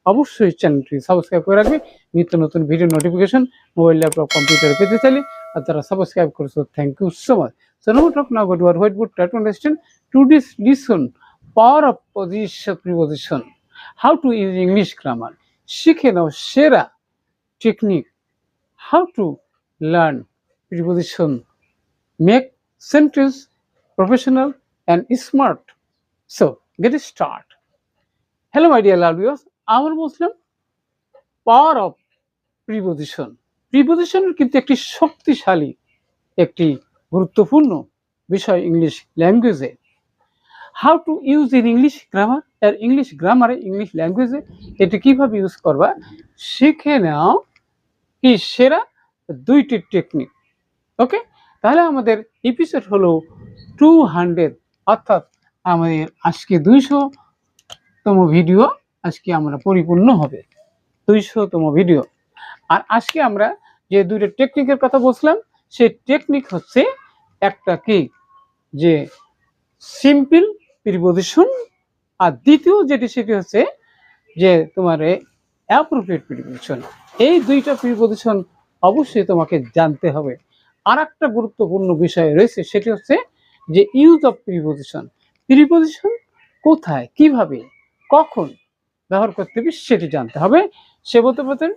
অবশ্যই চ্যানেলটি সাবস্ক্রাইব করে রাখবে নিত্য নতুন ভিডিও নোটিফিকেশন মোবাইল ল্যাপটপ কম্পিউটারে পেতে চাইলে আর যারা সাবস্ক্রাইব করেছো thank you so much so now we talk now about our whiteboard try to understand today's lesson power of preposition how to use English grammar শিখে নাও সেরা technique how to learn preposition make sentence professional and smart so get it start hello my dear love viewers আমরা বলছিলাম power of প্রিপোজিশনের কিন্তু একটি শক্তিশালী একটি গুরুত্বপূর্ণ বিষয় ইংলিশ ল্যাঙ্গুয়েজে how to use in English grammar আর ইংলিশ গ্রামারে ইংলিশ ল্যাঙ্গুয়েজে এটি কিভাবে ইউজ করবা শিখে নাও কি সেরা দুইটি টেকনিক ওকে তাহলে আমাদের এপিসোড হলো 200 অর্থাৎ আমাদের আজকে 200তম ভিডিও আজকে আমরা পরিপূর্ণ হবে 200তম ভিডিও আর আজকে আমরা যে দুইটা টেকনিকের কথা বলছিলাম সেই টেকনিক হচ্ছে একটা কি যে সিম্পল প্রিপোজিশন আর দ্বিতীয় যেটি সেটি হচ্ছে যে তোমার অ্যাপ্রোপ্রিয়েট প্রিপোজিশন এই দুইটা প্রিপোজিশন অবশ্যই তোমাকে জানতে হবে আর একটা গুরুত্বপূর্ণ বিষয় রয়েছে সেটি হচ্ছে যে ইউজ অফ প্রিপোজিশন কোথায় কিভাবে কখন ব্যবহার করতে হবে সেটি জানতে হবে সে বলতে পারেন